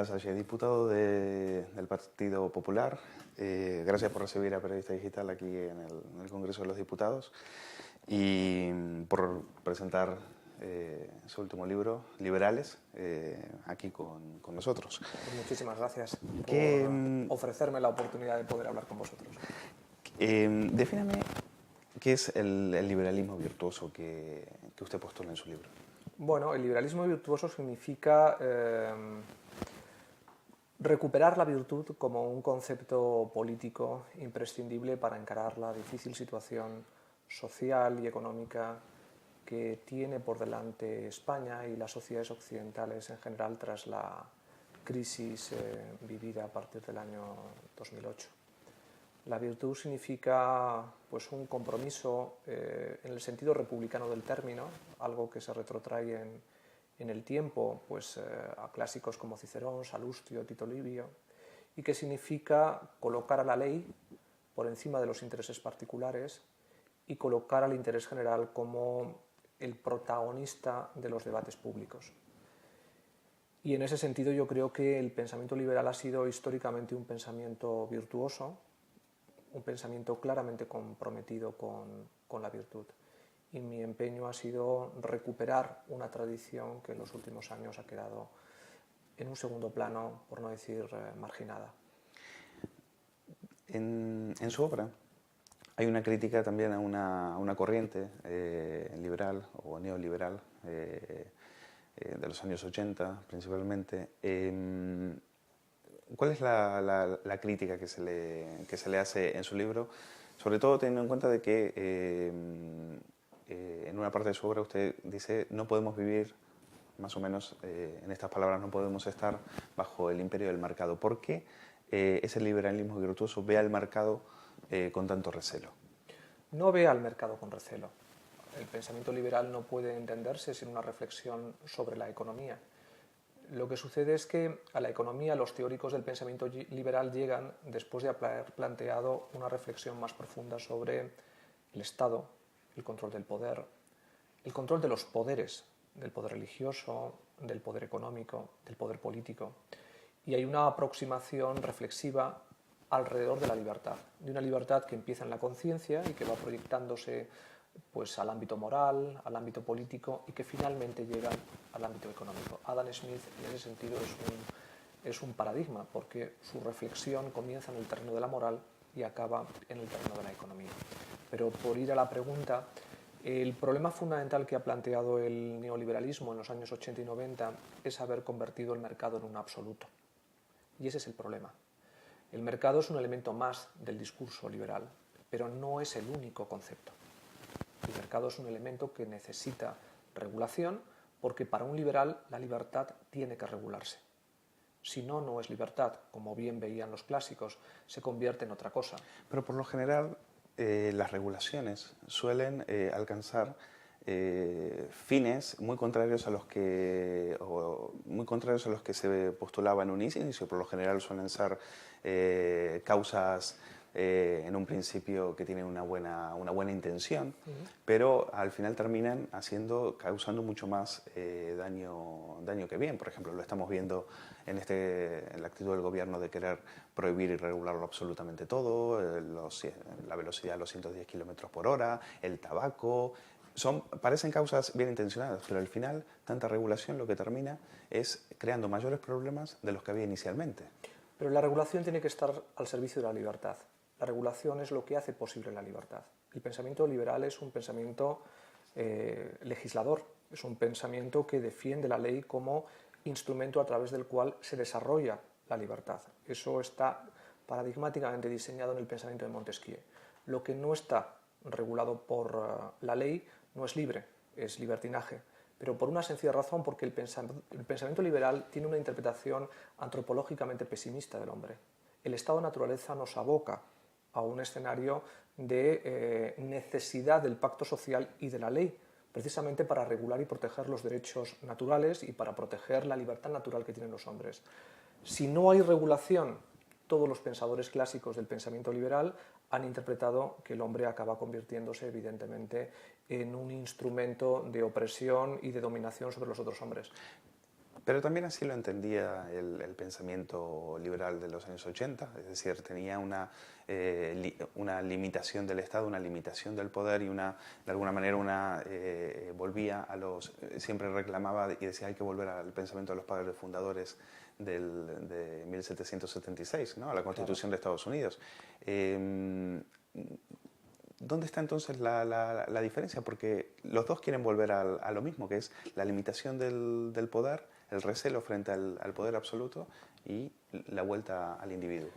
Salle, diputado del Partido Popular. Gracias por recibir a Periodista Digital aquí en el Congreso de los Diputados y por presentar su último libro, Liberales, aquí con nosotros. Pues muchísimas gracias por ofrecerme la oportunidad de poder hablar con vosotros. Defíname qué es el liberalismo virtuoso que usted postula en su libro. Bueno, el liberalismo virtuoso significa recuperar la virtud como un concepto político imprescindible para encarar la difícil situación social y económica que tiene por delante España y las sociedades occidentales en general tras la crisis vivida a partir del año 2008. La virtud significa pues, un compromiso en el sentido republicano del término, algo que se retrotrae en el tiempo pues, a clásicos como Cicerón, Salustio, Tito Livio, y que significa colocar a la ley por encima de los intereses particulares y colocar al interés general como el protagonista de los debates públicos. Y en ese sentido yo creo que el pensamiento liberal ha sido históricamente un pensamiento virtuoso, un pensamiento claramente comprometido con la virtud. Y mi empeño ha sido recuperar una tradición que en los últimos años ha quedado en un segundo plano, por no decir marginada. En su obra hay una crítica también a una corriente liberal o neoliberal de los años 80 principalmente. ¿Cuál es la crítica que se le hace en su libro? Sobre todo teniendo en cuenta de que en una parte de su obra usted dice no podemos vivir, más o menos en estas palabras, no podemos estar bajo el imperio del mercado. ¿Por qué ese liberalismo virtuoso ve al mercado con tanto recelo? No ve al mercado con recelo. El pensamiento liberal no puede entenderse sin una reflexión sobre la economía. Lo que sucede es que a la economía los teóricos del pensamiento liberal llegan después de haber planteado una reflexión más profunda sobre el Estado, el control del poder, el control de los poderes, del poder religioso, del poder económico, del poder político. Y hay una aproximación reflexiva alrededor de la libertad, de una libertad que empieza en la conciencia y que va proyectándose pues, al ámbito moral, al ámbito político y que finalmente llegan al ámbito económico. Adam Smith en ese sentido es un paradigma porque su reflexión comienza en el terreno de la moral y acaba en el terreno de la economía. Pero por ir a la pregunta, el problema fundamental que ha planteado el neoliberalismo en los años 80 y 90 es haber convertido el mercado en un absoluto. Y ese es el problema. El mercado es un elemento más del discurso liberal, pero no es el único concepto. El mercado es un elemento que necesita regulación porque para un liberal la libertad tiene que regularse. Si no, no es libertad, como bien veían los clásicos, se convierte en otra cosa. Pero por lo general las regulaciones suelen alcanzar fines muy contrarios a los que se postulaba en un inicio. Por lo general suelen ser causas en un principio que tienen una buena intención, pero al final terminan causando mucho más daño que bien. Por ejemplo, lo estamos viendo en la actitud del gobierno de querer prohibir y regularlo absolutamente todo, la velocidad de los 110 kilómetros por hora, el tabaco. Parecen causas bien intencionadas, pero al final tanta regulación lo que termina es creando mayores problemas de los que había inicialmente. Pero la regulación tiene que estar al servicio de la libertad. La regulación es lo que hace posible la libertad. El pensamiento liberal es un pensamiento legislador, es un pensamiento que defiende la ley como instrumento a través del cual se desarrolla la libertad. Eso está paradigmáticamente diseñado en el pensamiento de Montesquieu. Lo que no está regulado por la ley no es libre, es libertinaje. Pero por una sencilla razón, porque el pensamiento liberal tiene una interpretación antropológicamente pesimista del hombre. El estado de naturaleza nos aboca a un escenario de necesidad del pacto social y de la ley, precisamente para regular y proteger los derechos naturales y para proteger la libertad natural que tienen los hombres. Si no hay regulación, todos los pensadores clásicos del pensamiento liberal han interpretado que el hombre acaba convirtiéndose evidentemente en un instrumento de opresión y de dominación sobre los otros hombres. Pero también así lo entendía el pensamiento liberal de los años 80, es decir, tenía una limitación del Estado, una limitación del poder y de alguna manera volvía siempre reclamaba y decía hay que volver al pensamiento de los padres fundadores de 1776, ¿no? A la Constitución de Estados Unidos. ¿Dónde está entonces la diferencia? Porque los dos quieren volver a lo mismo, que es la limitación del poder, el recelo frente al poder absoluto y la vuelta al individuo.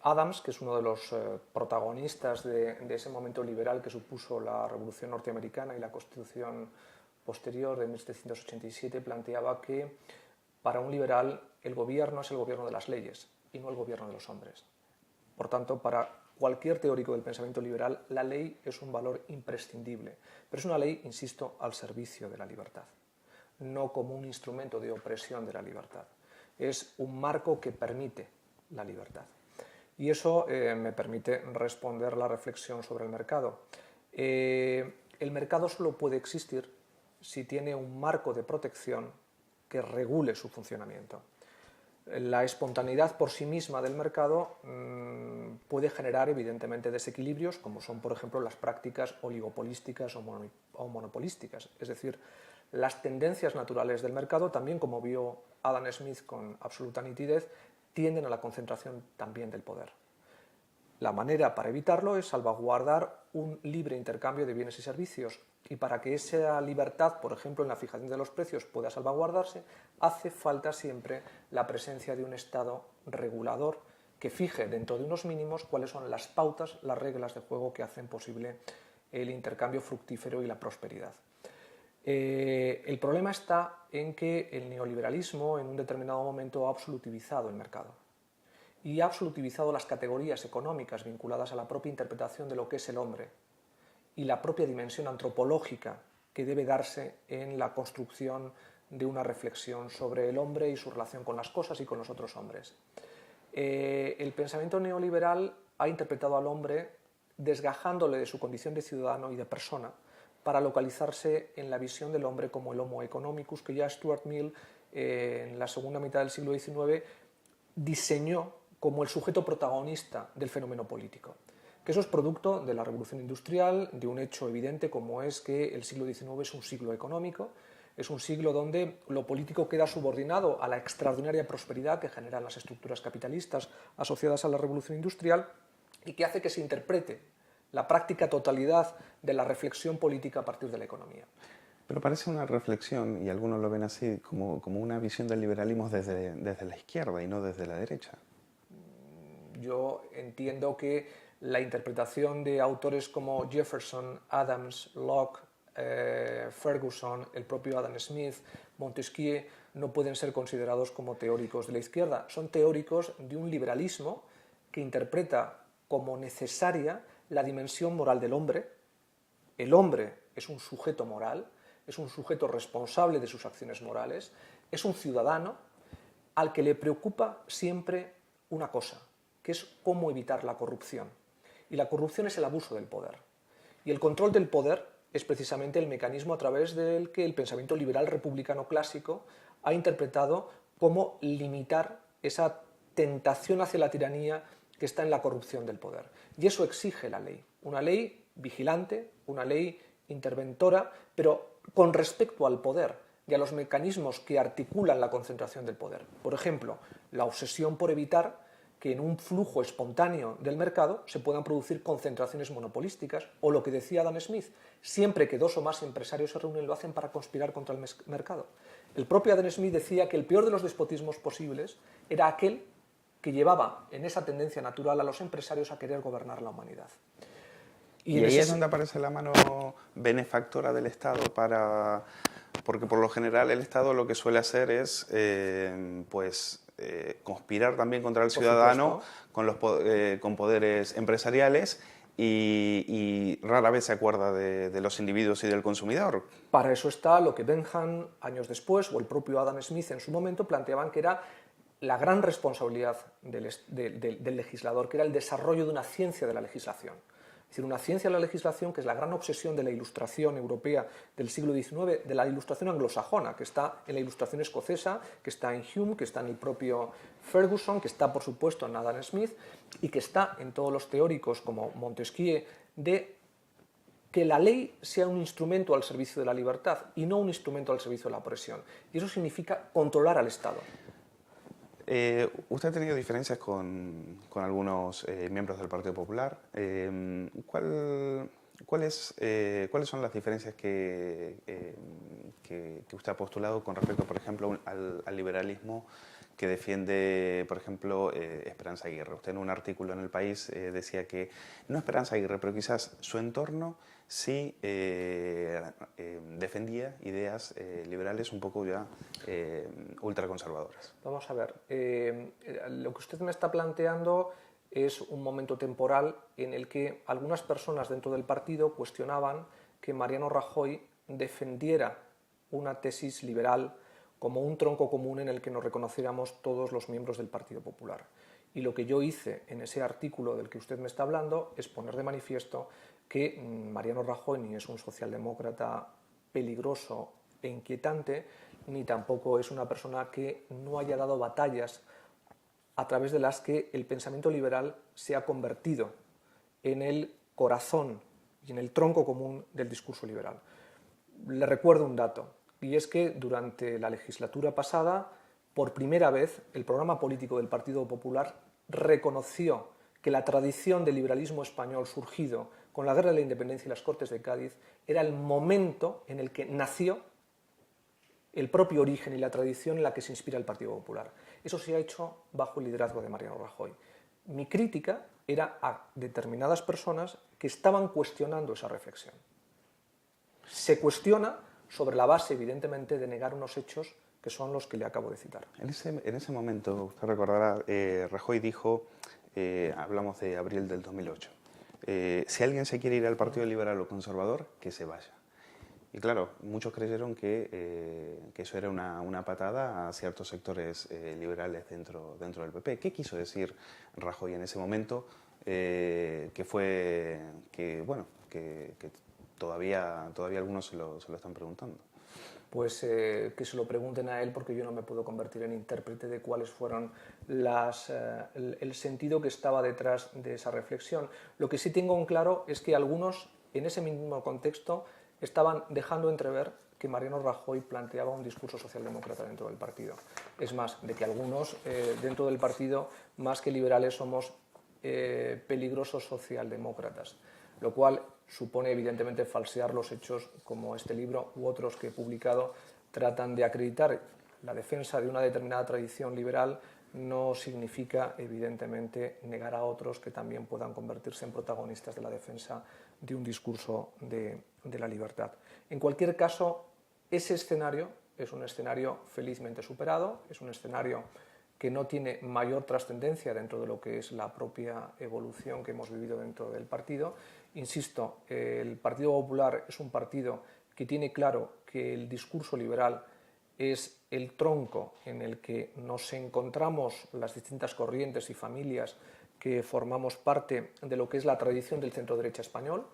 Adams, que es uno de los protagonistas de ese momento liberal que supuso la Revolución Norteamericana y la Constitución posterior de 1787, planteaba que para un liberal el gobierno es el gobierno de las leyes y no el gobierno de los hombres. Por tanto, para cualquier teórico del pensamiento liberal, la ley es un valor imprescindible, pero es una ley, insisto, al servicio de la libertad, no como un instrumento de opresión de la libertad. Es un marco que permite la libertad. Y eso me permite responder la reflexión sobre el mercado. El mercado solo puede existir si tiene un marco de protección que regule su funcionamiento. La espontaneidad por sí misma del mercado puede generar evidentemente desequilibrios, como son por ejemplo las prácticas oligopolísticas o monopolísticas. Es decir, las tendencias naturales del mercado, también como vio Adam Smith con absoluta nitidez, tienden a la concentración también del poder. La manera para evitarlo es salvaguardar un libre intercambio de bienes y servicios, y para que esa libertad, por ejemplo, en la fijación de los precios pueda salvaguardarse, hace falta siempre la presencia de un Estado regulador que fije dentro de unos mínimos cuáles son las pautas, las reglas de juego que hacen posible el intercambio fructífero y la prosperidad. El problema está en que el neoliberalismo en un determinado momento ha absolutivizado el mercado y ha absolutivizado las categorías económicas vinculadas a la propia interpretación de lo que es el hombre y la propia dimensión antropológica que debe darse en la construcción de una reflexión sobre el hombre y su relación con las cosas y con los otros hombres. El pensamiento neoliberal ha interpretado al hombre desgajándole de su condición de ciudadano y de persona para localizarse en la visión del hombre como el Homo economicus, que ya Stuart Mill en la segunda mitad del siglo XIX diseñó como el sujeto protagonista del fenómeno político. Que eso es producto de la revolución industrial, de un hecho evidente como es que el siglo XIX es un siglo económico, es un siglo donde lo político queda subordinado a la extraordinaria prosperidad que generan las estructuras capitalistas asociadas a la revolución industrial y que hace que se interprete la práctica totalidad de la reflexión política a partir de la economía. Pero parece una reflexión, y algunos lo ven así, como una visión del liberalismo desde la izquierda y no desde la derecha. Yo entiendo que la interpretación de autores como Jefferson, Adams, Locke, Ferguson, el propio Adam Smith, Montesquieu, no pueden ser considerados como teóricos de la izquierda. Son teóricos de un liberalismo que interpreta como necesaria la dimensión moral del hombre. El hombre es un sujeto moral, es un sujeto responsable de sus acciones morales, es un ciudadano al que le preocupa siempre una cosa, que es cómo evitar la corrupción. Y la corrupción es el abuso del poder. Y el control del poder es precisamente el mecanismo a través del que el pensamiento liberal republicano clásico ha interpretado cómo limitar esa tentación hacia la tiranía que está en la corrupción del poder. Y eso exige la ley. Una ley vigilante, una ley interventora, pero con respecto al poder y a los mecanismos que articulan la concentración del poder. Por ejemplo, la obsesión por evitar que en un flujo espontáneo del mercado se puedan producir concentraciones monopolísticas, o lo que decía Adam Smith, siempre que dos o más empresarios se reúnen lo hacen para conspirar contra el mercado. El propio Adam Smith decía que el peor de los despotismos posibles era aquel que llevaba en esa tendencia natural a los empresarios a querer gobernar la humanidad. Y ahí es donde aparece la mano benefactora del Estado porque por lo general el Estado lo que suele hacer es conspirar también contra el ciudadano con poderes empresariales y rara vez se acuerda de los individuos y del consumidor. Para eso está lo que Bentham años después o el propio Adam Smith en su momento planteaban que era la gran responsabilidad del legislador, que era el desarrollo de una ciencia de la legislación. Es decir, una ciencia de la legislación que es la gran obsesión de la ilustración europea del siglo XIX, de la ilustración anglosajona, que está en la ilustración escocesa, que está en Hume, que está en el propio Ferguson, que está, por supuesto, en Adam Smith y que está en todos los teóricos como Montesquieu, de que la ley sea un instrumento al servicio de la libertad y no un instrumento al servicio de la opresión. Y eso significa controlar al Estado. Usted ha tenido diferencias con algunos miembros del Partido Popular. ¿Cuáles son las diferencias que usted ha postulado con respecto, por ejemplo, al liberalismo que defiende, por ejemplo, Esperanza Aguirre? Usted en un artículo en El País decía que, no Esperanza Aguirre, pero quizás su entorno sí defendía ideas liberales un poco ya ultraconservadoras. Vamos a ver, lo que usted me está planteando es un momento temporal en el que algunas personas dentro del partido cuestionaban que Mariano Rajoy defendiera una tesis liberal como un tronco común en el que nos reconociéramos todos los miembros del Partido Popular. Y lo que yo hice en ese artículo del que usted me está hablando es poner de manifiesto que Mariano Rajoy ni es un socialdemócrata peligroso e inquietante, ni tampoco es una persona que no haya dado batallas a través de las que el pensamiento liberal se ha convertido en el corazón y en el tronco común del discurso liberal. Le recuerdo un dato, y es que durante la legislatura pasada, por primera vez, el programa político del Partido Popular reconoció que la tradición del liberalismo español surgido con la Guerra de la Independencia y las Cortes de Cádiz era el momento en el que nació el propio origen y la tradición en la que se inspira el Partido Popular. Eso se ha hecho bajo el liderazgo de Mariano Rajoy. Mi crítica era a determinadas personas que estaban cuestionando esa reflexión. Se cuestiona sobre la base, evidentemente, de negar unos hechos que son los que le acabo de citar. En ese momento, usted recordará, Rajoy dijo, hablamos de abril del 2008, si alguien se quiere ir al Partido Liberal o Conservador, que se vaya. Y claro, muchos creyeron que eso era una patada a ciertos sectores liberales dentro del PP. ¿Qué quiso decir Rajoy en ese momento? Que todavía algunos se lo están preguntando. Pues que se lo pregunten a él, porque yo no me puedo convertir en intérprete de cuáles fueron el sentido que estaba detrás de esa reflexión. Lo que sí tengo en claro es que algunos, en ese mismo contexto, estaban dejando entrever que Mariano Rajoy planteaba un discurso socialdemócrata dentro del partido. Es más, de que algunos dentro del partido, más que liberales, somos peligrosos socialdemócratas, lo cual supone evidentemente falsear los hechos, como este libro u otros que he publicado tratan de acreditar. La defensa de una determinada tradición liberal no significa evidentemente negar a otros que también puedan convertirse en protagonistas de la defensa de un discurso de la libertad. En cualquier caso, ese escenario es un escenario felizmente superado, es un escenario que no tiene mayor trascendencia dentro de lo que es la propia evolución que hemos vivido dentro del partido. Insisto, el Partido Popular es un partido que tiene claro que el discurso liberal es el tronco en el que nos encontramos las distintas corrientes y familias que formamos parte de lo que es la tradición del centro-derecha español,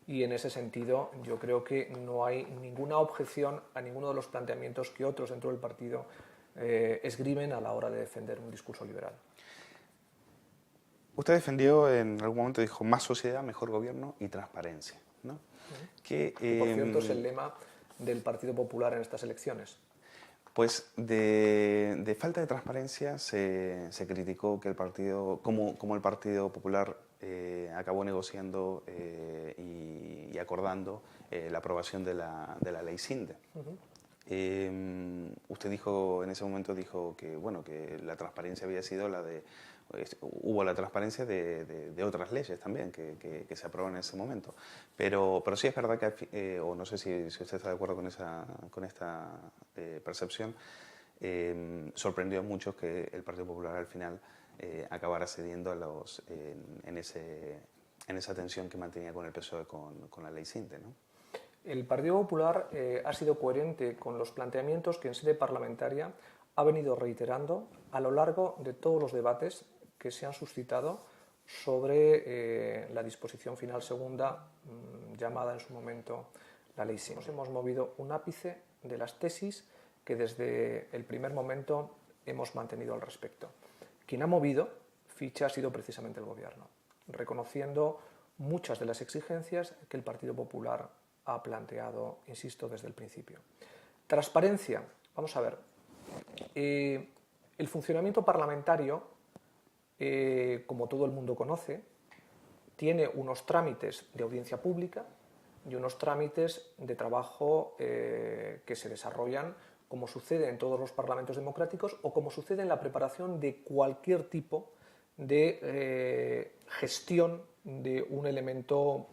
y en ese sentido yo creo que no hay ninguna objeción a ninguno de los planteamientos que otros dentro del partido esgrimen a la hora de defender un discurso liberal. Usted defendió, en algún momento dijo, más sociedad, mejor gobierno y transparencia, ¿no? Que por cierto es el lema del Partido Popular en estas elecciones. Pues de falta de transparencia se criticó que el partido, como el Partido Popular acabó negociando y acordando la aprobación de la ley Sinde. Usted dijo, en ese momento dijo que, bueno, que la transparencia había sido hubo la transparencia de otras leyes también que se aprobaron en ese momento. Pero sí es verdad que, o no sé si usted está de acuerdo con esta percepción, sorprendió a muchos que el Partido Popular al final acabara cediendo en esa tensión que mantenía con el PSOE con la ley Sinde, ¿no? El Partido Popular ha sido coherente con los planteamientos que en sede parlamentaria ha venido reiterando a lo largo de todos los debates que se han suscitado sobre la disposición final segunda, llamada en su momento la Ley 6. Nos hemos movido un ápice de las tesis que desde el primer momento hemos mantenido al respecto. Quien ha movido ficha ha sido precisamente el Gobierno, reconociendo muchas de las exigencias que el Partido Popular ha planteado, insisto, desde el principio. Transparencia. Vamos a ver. El funcionamiento parlamentario, como todo el mundo conoce, tiene unos trámites de audiencia pública y unos trámites de trabajo que se desarrollan como sucede en todos los parlamentos democráticos o como sucede en la preparación de cualquier tipo de gestión de un elemento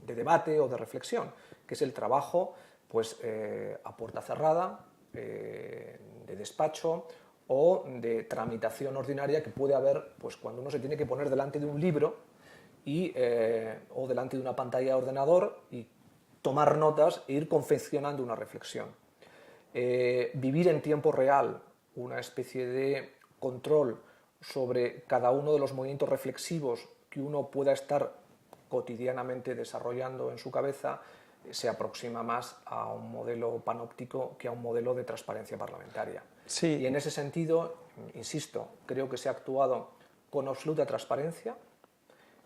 de debate o de reflexión, que es el trabajo pues, a puerta cerrada, de despacho o de tramitación ordinaria que puede haber pues, cuando uno se tiene que poner delante de un libro o delante de una pantalla de ordenador y tomar notas e ir confeccionando una reflexión. Vivir en tiempo real una especie de control sobre cada uno de los movimientos reflexivos que uno pueda estar cotidianamente desarrollando en su cabeza se aproxima más a un modelo panóptico que a un modelo de transparencia parlamentaria. Sí. Y en ese sentido, insisto, creo que se ha actuado con absoluta transparencia.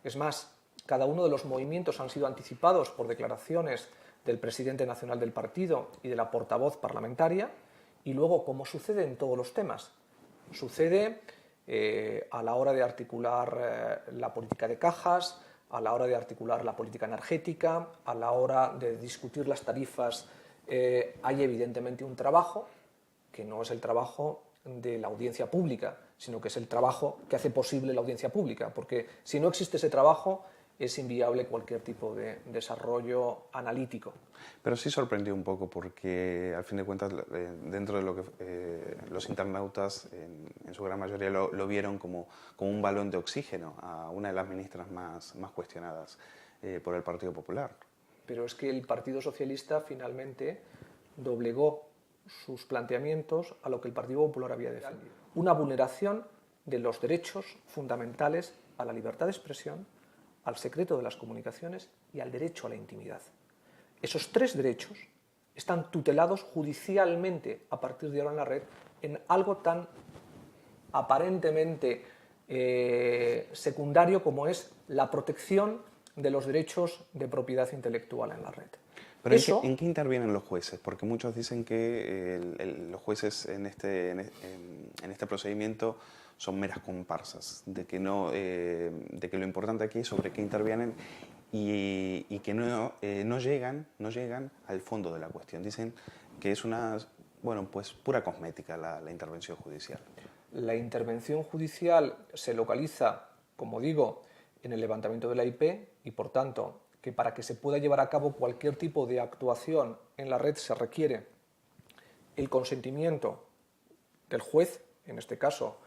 Es más, cada uno de los movimientos han sido anticipados por declaraciones del presidente nacional del partido y de la portavoz parlamentaria, y luego, como sucede en todos los temas, sucede a la hora de articular la política de cajas, a la hora de articular la política energética, a la hora de discutir las tarifas, hay evidentemente un trabajo que no es el trabajo de la audiencia pública, sino que es el trabajo que hace posible la audiencia pública, porque si no existe ese trabajo es inviable cualquier tipo de desarrollo analítico. Pero sí sorprendió un poco porque, al fin de cuentas, dentro de lo que los internautas, en su gran mayoría, lo vieron como un balón de oxígeno a una de las ministras más cuestionadas por el Partido Popular. Pero es que el Partido Socialista finalmente doblegó sus planteamientos a lo que el Partido Popular había defendido. Una vulneración de los derechos fundamentales a la libertad de expresión, al secreto de las comunicaciones y al derecho a la intimidad. Esos tres derechos están tutelados judicialmente a partir de ahora en la red en algo tan aparentemente secundario como es la protección de los derechos de propiedad intelectual en la red. Pero ¿en qué intervienen los jueces? Porque muchos dicen que los jueces en este procedimiento son meras comparsas, de que lo importante aquí es sobre qué intervienen y que no llegan al fondo de la cuestión. Dicen que es pues pura cosmética la intervención judicial. La intervención judicial se localiza, como digo, en el levantamiento de la IP y, por tanto, que para que se pueda llevar a cabo cualquier tipo de actuación en la red se requiere el consentimiento del juez, en este caso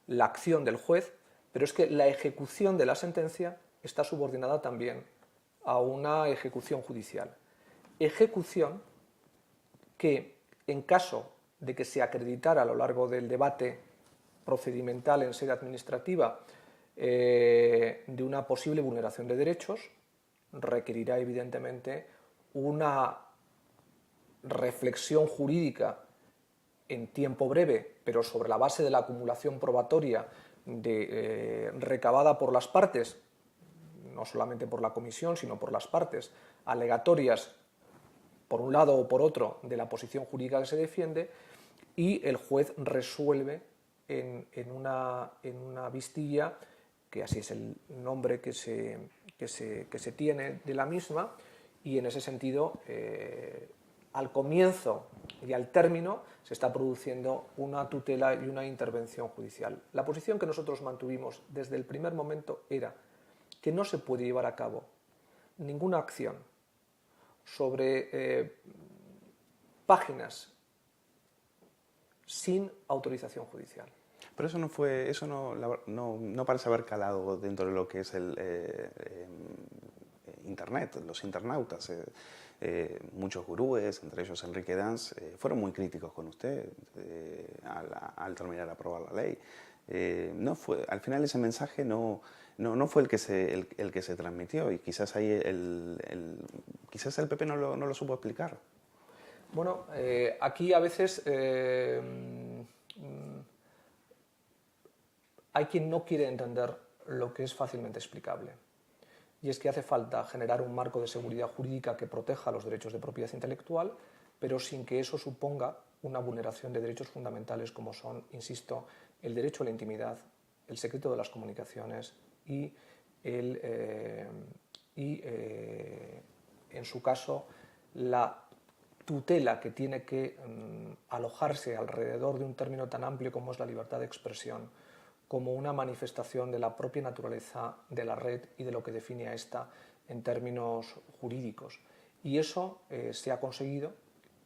la acción del juez, pero es que la ejecución de la sentencia está subordinada también a una ejecución judicial. Ejecución que, en caso de que se acreditara a lo largo del debate procedimental en sede administrativa de una posible vulneración de derechos, requerirá evidentemente una reflexión jurídica en tiempo breve, pero sobre la base de la acumulación probatoria recabada por las partes, no solamente por la comisión, sino por las partes, alegatorias por un lado o por otro de la posición jurídica que se defiende, y el juez resuelve en una vistilla, que así es el nombre que se tiene de la misma, y en ese sentido, al comienzo y al término, se está produciendo una tutela y una intervención judicial. La posición que nosotros mantuvimos desde el primer momento era que no se puede llevar a cabo ninguna acción sobre páginas sin autorización judicial. Pero eso no parece haber calado dentro de lo que es el Internet, los internautas. Muchos gurúes, entre ellos Enrique Dans, fueron muy críticos con usted al terminar de aprobar la ley. al final ese mensaje no fue el que se transmitió, y quizás ahí quizás el PP no lo supo explicar. Bueno, aquí a veces hay quien no quiere entender lo que es fácilmente explicable. Y es que hace falta generar un marco de seguridad jurídica que proteja los derechos de propiedad intelectual, pero sin que eso suponga una vulneración de derechos fundamentales como son, insisto, el derecho a la intimidad, el secreto de las comunicaciones y, en su caso, la tutela que tiene que alojarse alrededor de un término tan amplio como es la libertad de expresión, como una manifestación de la propia naturaleza de la red y de lo que define a esta en términos jurídicos. Y eso se ha conseguido,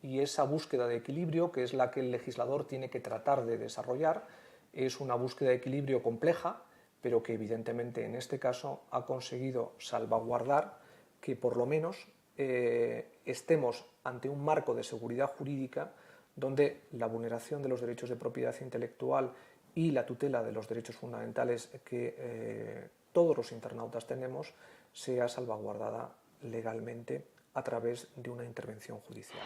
y esa búsqueda de equilibrio, que es la que el legislador tiene que tratar de desarrollar, es una búsqueda de equilibrio compleja, pero que evidentemente en este caso ha conseguido salvaguardar que por lo menos estemos ante un marco de seguridad jurídica donde la vulneración de los derechos de propiedad intelectual y la tutela de los derechos fundamentales que todos los internautas tenemos sea salvaguardada legalmente a través de una intervención judicial.